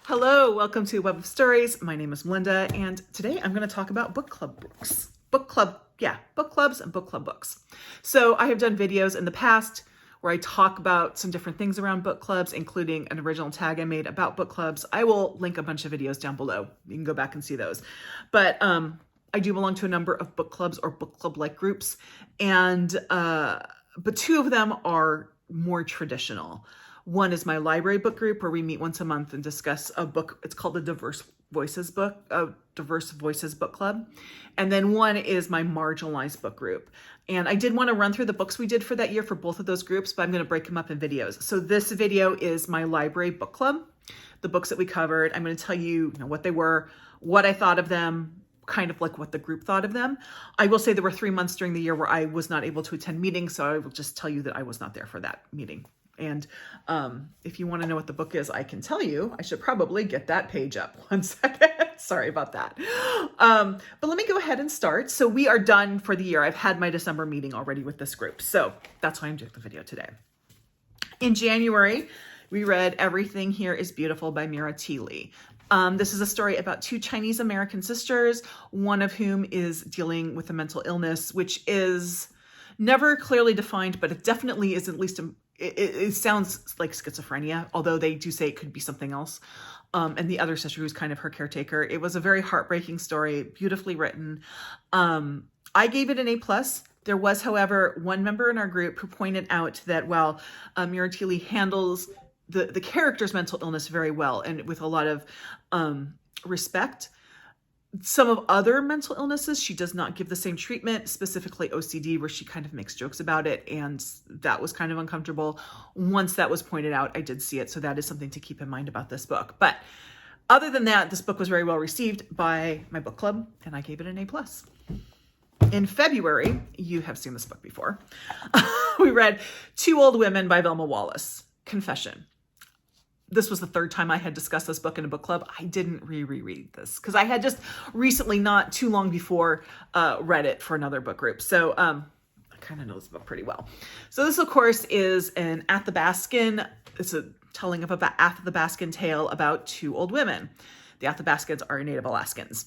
Hello, welcome to Web of Stories. My name is Melinda, and today I'm going to talk about book club books. Book clubs and book club books. So I have done videos in the past where I talk about some different things around book clubs, including an original tag I made about book clubs. I will link a bunch of videos down below. You can go back and see those. But I do belong to a number of book clubs or book club-like groups, and but two of them are more traditional. One is my library book group where we meet once a month and discuss a book. It's called the Diverse Voices Book Club. And then one is my marginalized book group. And I did want to run through the books we did for that year for both of those groups, but I'm going to break them up in videos. So this video is my library book club, the books that we covered. I'm going to tell you, what they were, what I thought of them, kind of like what the group thought of them. I will say there were 3 months during the year where I was not able to attend meetings, so I will just tell you that I was not there for that meeting. And if you want to know what the book is, I can tell you. I should probably get that page up. 1 second. Sorry about that. But let me go ahead and start. So we are done for the year. I've had my December meeting already with this group. So that's why I'm doing the video today. In January, we read Everything Here is Beautiful by Mira. This is a story about 2 Chinese American sisters, one of whom is dealing with a mental illness, which is never clearly defined, but it definitely is at least it sounds like schizophrenia, although they do say it could be something else. And the other sister who's kind of her caretaker. It was a very heartbreaking story, beautifully written. I gave it an A+. There was, however, one member in our group who pointed out that while Mira handles the character's mental illness very well and with a lot of respect, some of other mental illnesses, she does not give the same treatment, specifically OCD, where she kind of makes jokes about it. And that was kind of uncomfortable. Once that was pointed out, I did see it. So that is something to keep in mind about this book. But other than that, this book was very well received by my book club, and I gave it an A+. In February, you have seen this book before, we read Two Old Women by Velma Wallis. Confession. This was the 3rd time I had discussed this book in a book club. I didn't reread this because I had just recently, not too long before, read it for another book group. So I kind of know this book pretty well. So this, of course, is an it's a telling of an Athabascan tale about 2 old women. The Athabascans are Native Alaskans.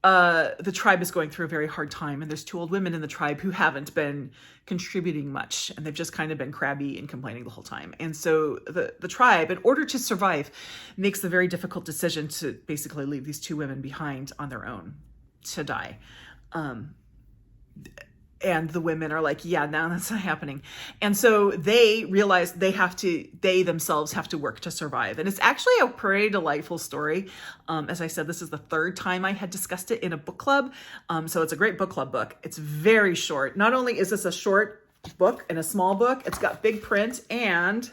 The tribe is going through a very hard time, and there's 2 old women in the tribe who haven't been contributing much, and they've just kind of been crabby and complaining the whole time. And so the tribe, in order to survive, makes the very difficult decision to basically leave these 2 women behind on their own to die. And the women are like, yeah, no, that's not happening. And so they realize they themselves have to work to survive. And it's actually a pretty delightful story. As I said, this is the 3rd time I had discussed it in a book club. So it's a great book club book. It's very short. Not only is this a short book and a small book, it's got big print and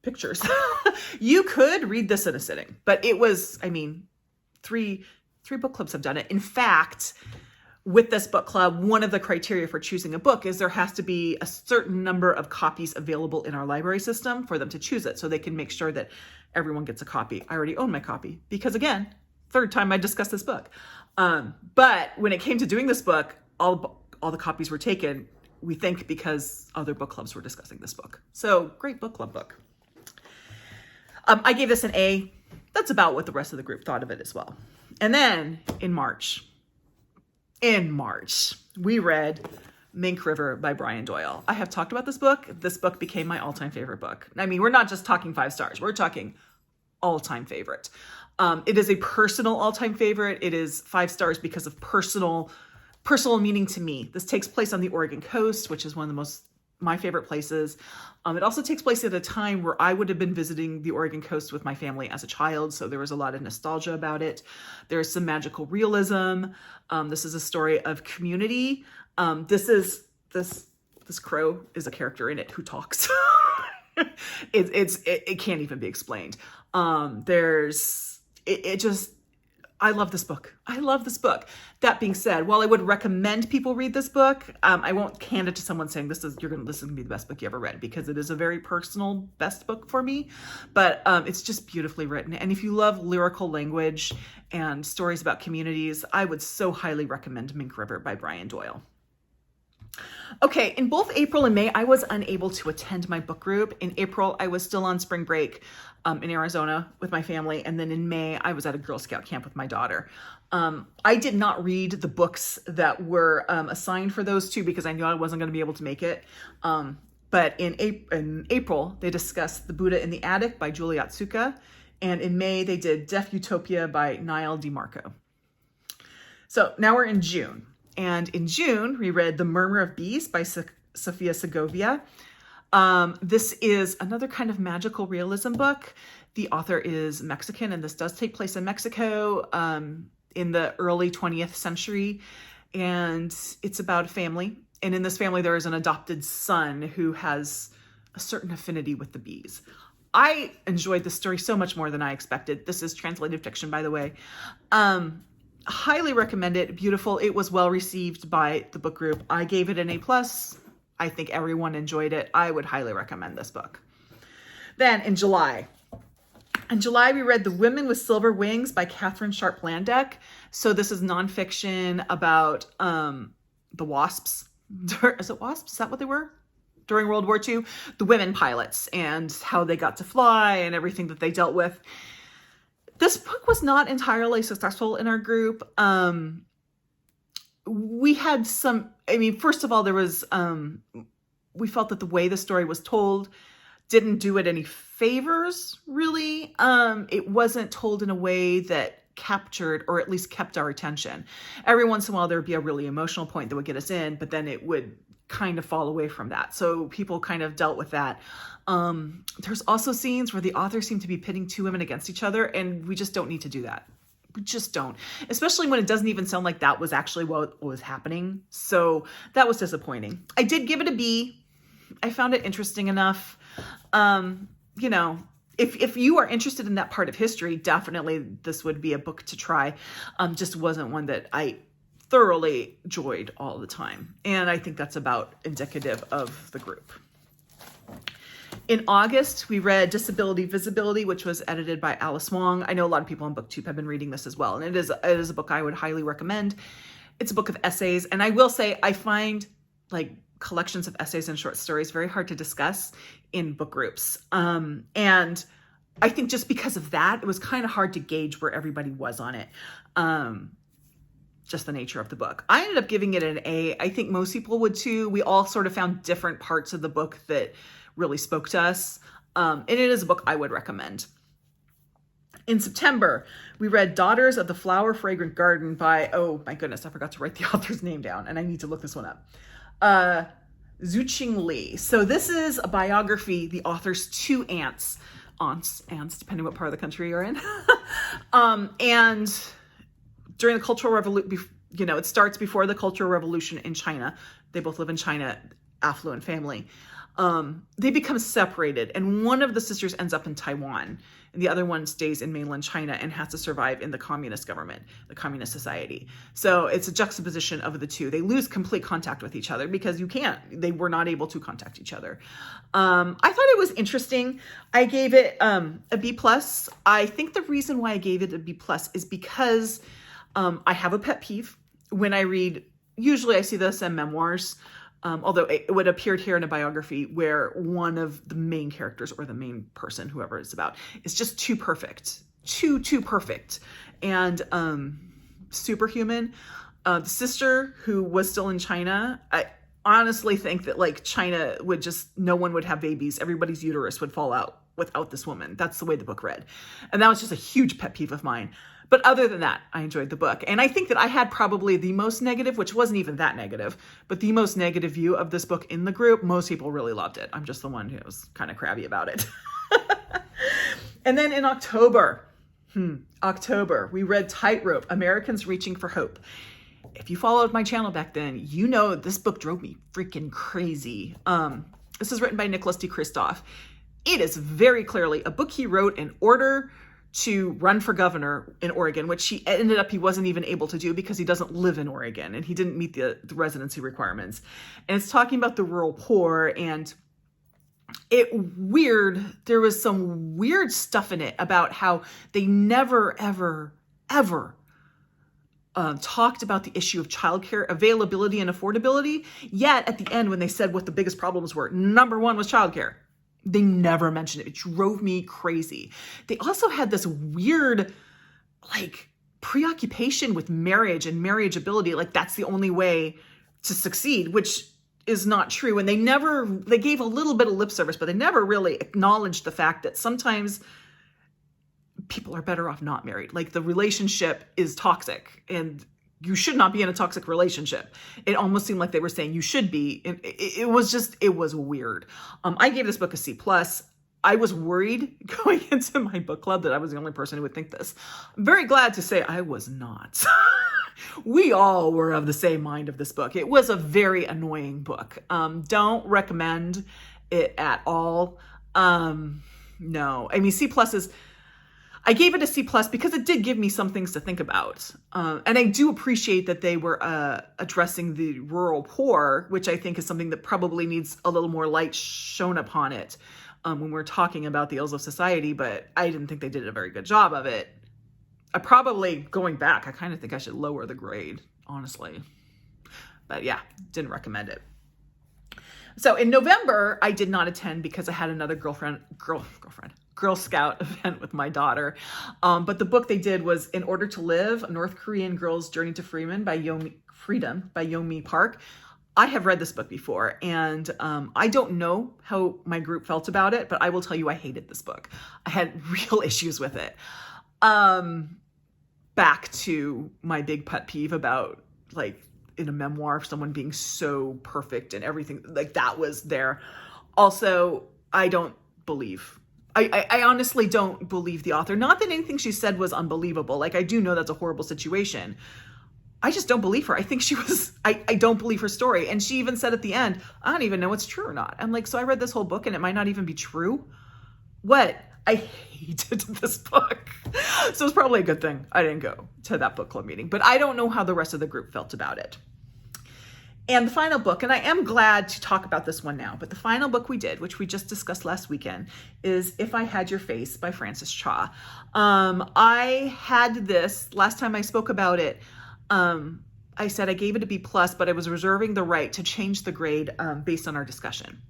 pictures. You could read this in a sitting, but it was, three book clubs have done it. In fact, with this book club, one of the criteria for choosing a book is there has to be a certain number of copies available in our library system for them to choose it, so they can make sure that everyone gets a copy. I already own my copy because, again, 3rd time I discussed this book. But when it came to doing this book, all the copies were taken, we think, because other book clubs were discussing this book. So great book club book. I gave this an A. That's about what the rest of the group thought of it as well. And then in March, we read Mink by Brian Doyle. I have talked about this book. This book became my all-time favorite book. We're not just talking 5 stars. We're talking all-time favorite. It is a personal all-time favorite. It is 5 stars because of personal meaning to me. This takes place on the Oregon coast, which is one of my favorite places. It also takes place at a time where I would have been visiting the Oregon coast with my family as a child, so there was a lot of nostalgia about it. There's some magical realism. This is a story of community. This crow is a character in it who talks. It can't even be explained. I love this book. That being said, while I would recommend people read this book, I won't hand it to someone saying this is going to be the best book you ever read, because it is a very personal best book for me. But it's just beautifully written. And if you love lyrical language and stories about communities, I would so highly recommend Mink by Brian Doyle. Okay, in both April and May, I was unable to attend my book group. In April, I was still on spring break in Arizona with my family. And then in May, I was at a Girl Scout camp with my daughter. I did not read the books that were assigned for those two because I knew I wasn't going to be able to make it. But in April, they discussed The Buddha in the Attic by Julia Otsuka. And in May, they did Deaf Utopia by Niall DeMarco. So now we're in June. And in June, we read The Murmur of Bees by Sofía Segovia. This is another kind of magical realism book. The author is Mexican, and this does take place in Mexico in the early 20th century. And it's about a family. And in this family, there is an adopted son who has a certain affinity with the bees. I enjoyed this story so much more than I expected. This is translated fiction, by the way. Highly recommend it. Beautiful. It was well received by the book group. I gave it an A+. I think everyone enjoyed it. I would highly recommend this book. Then in July, we read The Women with Silver Wings by Katherine Sharp Landdeck. So this is nonfiction about the wasps. Is it wasps? Is that what they were? During World War II? The women pilots and how they got to fly and everything that they dealt with. This book was not entirely successful in our group. We had some, first of all, there was, we felt that the way the story was told didn't do it any favors, really. It wasn't told in a way that captured or at least kept our attention. Every once in a while, there would be a really emotional point that would get us in, but then it would kind of fall away from that. So people kind of dealt with that. There's also scenes where the author seemed to be pitting two women against each other, and we just don't need to do that. We just don't, especially when it doesn't even sound like that was actually what was happening. So that was disappointing. I did give it a B. I found it interesting enough. If you are interested in that part of history, definitely this would be a book to try. Just wasn't one that I thoroughly enjoyed all the time. And I think that's about indicative of the group. In August, we read Disability Visibility, which was edited by Alice Wong. I know a lot of people on BookTube have been reading this as well. And it is a book I would highly recommend. It's a book of essays. And I will say, I find collections of essays and short stories very hard to discuss in book groups. And I think just because of that, it was kind of hard to gauge where everybody was on it. Just the nature of the book. I ended up giving it an A. I think most people would too. We all sort of found different parts of the book that really spoke to us. And it is a book I would recommend. In September, we read Daughters of the Flower Fragrant Garden by, oh my goodness, I forgot to write the author's name down and I need to look this one up. Zhuqing Li. So this is a biography, the author's two aunts, depending what part of the country you're in. And during the Cultural Revolution, it starts before the Cultural Revolution in China. They both live in China, affluent family. They become separated, and one of the sisters ends up in Taiwan, and the other one stays in mainland China and has to survive in the communist government, the communist society. So it's a juxtaposition of the two. They lose complete contact with each other because they were not able to contact each other. I thought it was interesting. I gave it a B+. I think the reason why I gave it a B+ is because I have a pet peeve when I read, usually I see this in memoirs, although it would appear here in a biography where one of the main characters or the main person, whoever it's about, is just too perfect, too perfect and superhuman. The sister who was still in China, I honestly think that China would no one would have babies. Everybody's uterus would fall out without this woman. That's the way the book read. And that was just a huge pet peeve of mine. But other than that, I enjoyed the book. And I think that I had probably the most negative, which wasn't even that negative, but the most negative view of this book in the group. Most people really loved it. I'm just the one who was kind of crabby about it. And then in October, we read Tightrope, Americans Reaching for Hope. If you followed my channel back then, you know this book drove me freaking crazy. This is written by Nicholas D. Kristof. It is very clearly a book he wrote in order to run for governor in Oregon, which he wasn't even able to do because he doesn't live in Oregon and he didn't meet the residency requirements. And it's talking about the rural poor, and there was some weird stuff in it about how they never, ever, ever talked about the issue of childcare availability and affordability. Yet at the end, when they said what the biggest problems were, number one was childcare. They never mentioned it. It drove me crazy. They also had this weird, like, preoccupation with marriage and marriageability. Like, that's the only way to succeed, which is not true. And they gave a little bit of lip service, but they never really acknowledged the fact that sometimes people are better off not married. Like, the relationship is toxic and you should not be in a toxic relationship. It almost seemed like they were saying you should be. It was weird. I gave this book a C+. I was worried going into my book club that I was the only person who would think this. I'm very glad to say I was not. We all were of the same mind of this book. It was a very annoying book. Don't recommend it at all. No, I mean, C+ is, I gave it a C+ because it did give me some things to think about. And I do appreciate that they were addressing the rural poor, which I think is something that probably needs a little more light shown upon it when we're talking about the ills of society, but I didn't think they did a very good job of it. Going back, I kind of think I should lower the grade, honestly. But yeah, didn't recommend it. So in November, I did not attend because I had another Girl Scout event with my daughter. But the book they did was In Order to Live, A North Korean Girl's Journey to Freedom by Yeonmi Park. I have read this book before, and I don't know how my group felt about it, but I will tell you I hated this book. I had real issues with it. Back to my big pet peeve about, like, in a memoir, someone being so perfect and everything, like, that was there. Also, I honestly don't believe the author. Not that anything she said was unbelievable. Like, I do know that's a horrible situation. I just don't believe her. I think I don't believe her story. And she even said at the end, I don't even know what's true or not. I'm like, so I read this whole book and it might not even be true? What? I hated this book. So it's probably a good thing I didn't go to that book club meeting. But I don't know how the rest of the group felt about it. And the final book, and I am glad to talk about this one now, but the final book we did, which we just discussed last weekend, is If I Had Your Face by Frances Cha. I had this, last time I spoke about it, I said I gave it a B+, but I was reserving the right to change the grade based on our discussion.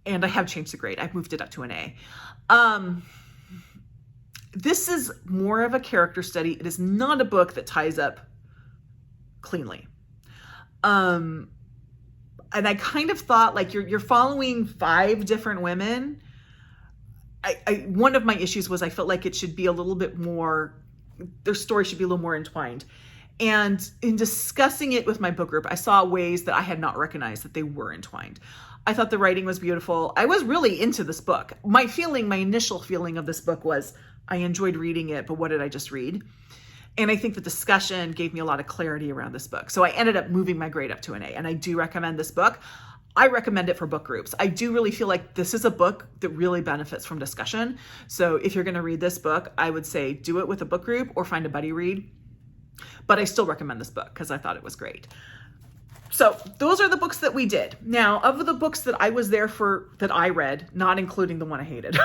And I have changed the grade. I've moved it up to an A. This is more of a character study. It is not a book that ties up cleanly. And I kind of thought, like, you're following 5 different women. One of my issues was I felt like it should be a little bit more, their story should be a little more entwined. And in discussing it with my book group, I saw ways that I had not recognized that they were entwined. I thought the writing was beautiful. I was really into this book. My initial feeling of this book was I enjoyed reading it, but what did I just read? And I think the discussion gave me a lot of clarity around this book. So I ended up moving my grade up to an A, and I do recommend this book. I recommend it for book groups. I do really feel like this is a book that really benefits from discussion. So if you're going to read this book, I would say do it with a book group or find a buddy read. But I still recommend this book because I thought it was great. So those are the books that we did. Now, of the books that I was there for, that I read, not including the one I hated,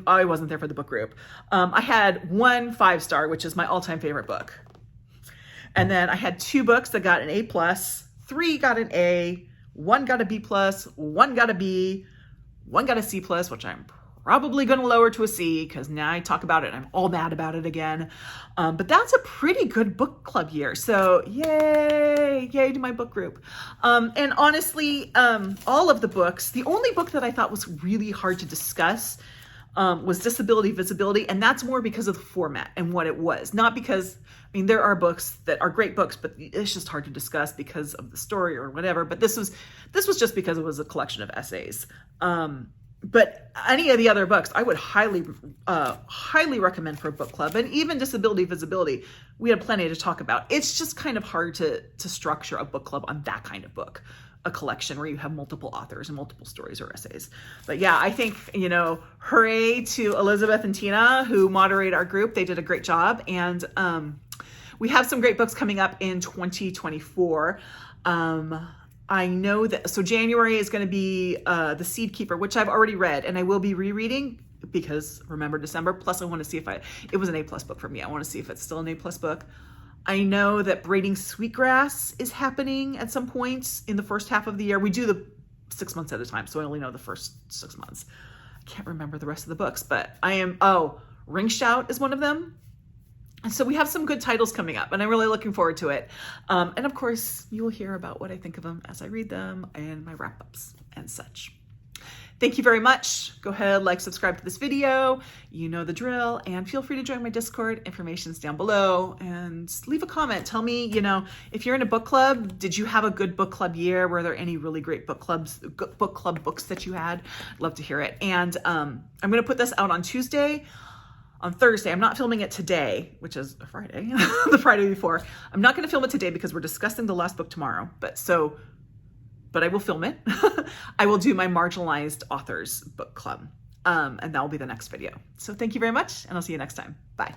I wasn't there for the book group. I had 1 5-star, which is my all-time favorite book. And then I had 2 books that got an A+, 3 got an A, 1 got a B+, 1 got a B, 1 got a C+, which I'm probably going to lower to a C because now I talk about it and I'm all mad about it again. But that's a pretty good book club year. So yay to my book group. And honestly, all of the books, the only book that I thought was really hard to discuss was Disability Visibility. And that's more because of the format and what it was. Not because, I mean, there are books that are great books, but it's just hard to discuss because of the story or whatever. But this was just because it was a collection of essays. But any of the other books, I would highly recommend for a book club. And even Disability Visibility, we had plenty to talk about. It's just kind of hard to structure a book club on that kind of book, a collection where you have multiple authors and multiple stories or essays. But yeah, I think, hooray to Elizabeth and Tina who moderate our group. They did a great job. And we have some great books coming up in 2024. I know that, so January is going to be The Seed Keeper, which I've already read, and I will be rereading because remember December. Plus I want to see if it was an A+ book for me. I want to see if it's still an A+ book. I know that Braiding Sweetgrass is happening at some point in the first half of the year. We do the 6 months at a time, so I only know the first 6 months. I can't remember the rest of the books, but Ring Shout is one of them. And so we have some good titles coming up, and I'm really looking forward to it. And of course, you will hear about what I think of them as I read them and my wrap-ups and such. Thank you very much. Go ahead, like, subscribe to this video. You know the drill, and feel free to join my Discord. Information's down below, and leave a comment. Tell me, if you're in a book club, did you have a good book club year? Were there any really great book club books that you had? I'd love to hear it. And I'm gonna put this out on Tuesday. On Thursday, I'm not filming it today, which is a Friday, the Friday before. I'm not gonna film it today because we're discussing the last book tomorrow, but I will film it. I will do my marginalized authors book club, and that will be the next video. So thank you very much, and I'll see you next time. Bye.